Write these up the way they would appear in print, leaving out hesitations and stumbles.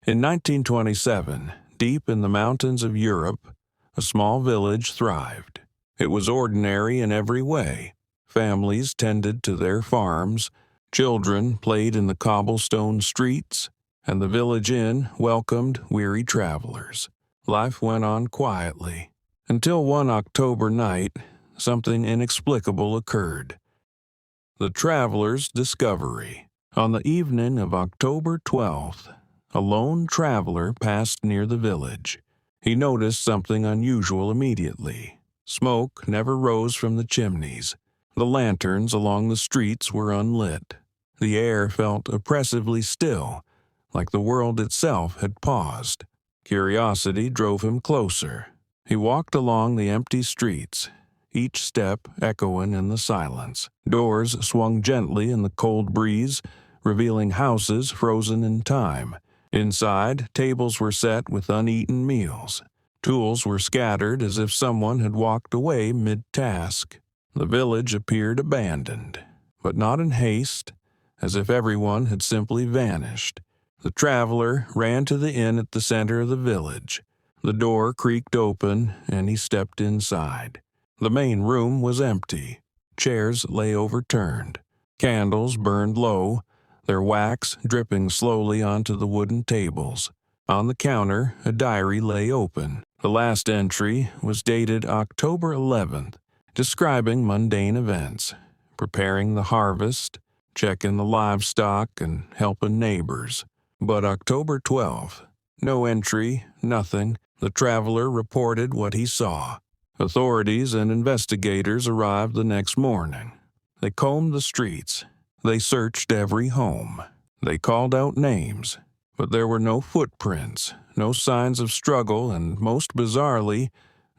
In 1927, deep in the mountains of Europe, a small village thrived. It was ordinary in every way. Families tended to their farms, children played in the cobblestone streets, and the village inn welcomed weary travelers. Life went on quietly, until one October night, something inexplicable occurred. The traveler's discovery. On the evening of October 12th, a lone traveler passed near the village. He noticed something unusual immediately. Smoke never rose from the chimneys. The lanterns along the streets were unlit. The air felt oppressively still, like the world itself had paused. Curiosity drove him closer. He walked along the empty streets, each step echoing in the silence. Doors swung gently in the cold breeze, revealing houses frozen in time. Inside, tables were set with uneaten meals. Tools were scattered as if someone had walked away mid-task. The village appeared abandoned, but not in haste, as if everyone had simply vanished. The traveler ran to the inn at the center of the village. The door creaked open, and he stepped inside. The main room was empty. Chairs lay overturned. Candles burned low, their wax dripping slowly onto the wooden tables. On the counter, a diary lay open. The last entry was dated October 11th, describing mundane events, preparing the harvest, checking the livestock, and helping neighbors. But October 12th, no entry, nothing. The traveler reported what he saw. Authorities and investigators arrived the next morning. They combed the streets. They searched every home. They called out names, but there were no footprints, no signs of struggle, and most bizarrely,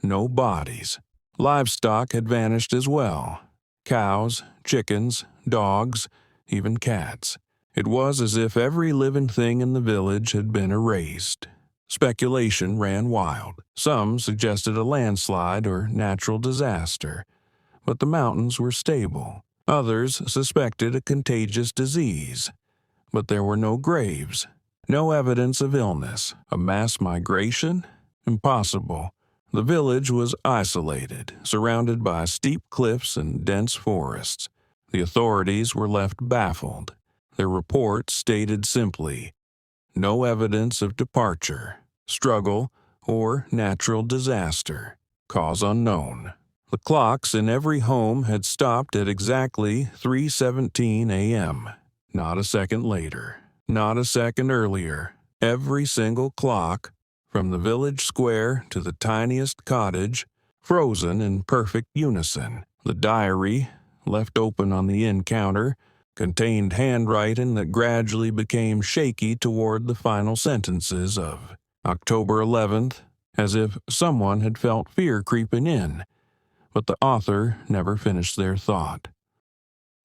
no bodies. Livestock had vanished as well. Cows, chickens, dogs, even cats. It was as if every living thing in the village had been erased. Speculation ran wild. Some suggested a landslide or natural disaster, but the mountains were stable. Others suspected a contagious disease, but there were no graves, no evidence of illness. A mass migration? Impossible. The village was isolated, surrounded by steep cliffs and dense forests. The authorities were left baffled. Their report stated simply, no evidence of departure, struggle, or natural disaster. Cause unknown. The clocks in every home had stopped at exactly 3:17 a.m. Not a second later. Not a second earlier. Every single clock, from the village square to the tiniest cottage, frozen in perfect unison. The diary, left open on the inn counter, contained handwriting that gradually became shaky toward the final sentences of October 11th, as if someone had felt fear creeping in, but the author never finished their thought.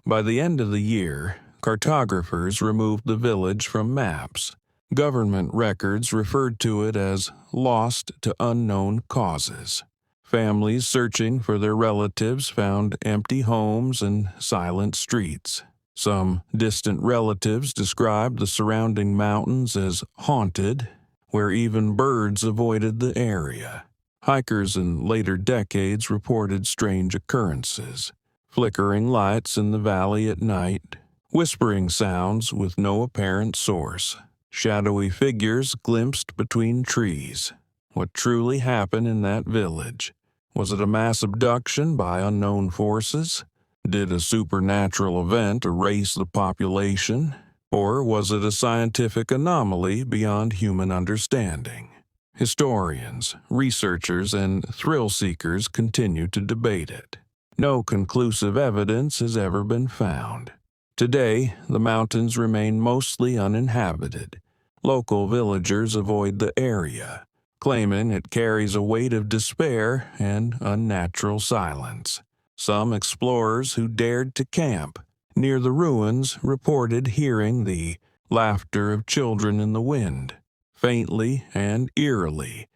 By the end of the year, cartographers removed the village from maps. Government records referred to it as lost to unknown causes. Families searching for their relatives found empty homes and silent streets. Some distant relatives described the surrounding mountains as haunted, where even birds avoided the area. Hikers in later decades reported strange occurrences. Flickering lights in the valley at night, whispering sounds with no apparent source, shadowy figures glimpsed between trees. What truly happened in that village? Was it a mass abduction by unknown forces? Did a supernatural event erase the population? Or was it a scientific anomaly beyond human understanding? Historians, researchers, and thrill-seekers continue to debate it. No conclusive evidence has ever been found. Today, the mountains remain mostly uninhabited. Local villagers avoid the area, claiming it carries a weight of despair and unnatural silence. Some explorers who dared to camp near the ruins reported hearing the laughter of children in the wind, faintly and eerily,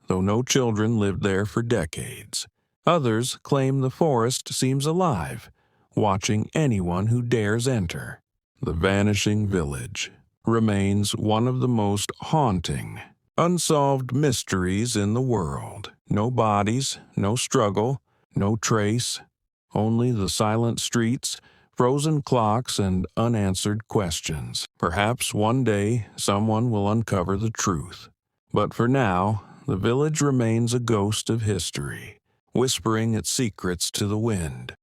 though no children lived there for decades. Others claim the forest seems alive, watching anyone who dares enter. The Vanishing Village. remains one of the most haunting, unsolved mysteries in the world. No bodies, no struggle, no trace, only the silent streets, frozen clocks, and unanswered questions. Perhaps one day someone will uncover the truth. But for now, the village remains a ghost of history, whispering its secrets to the wind.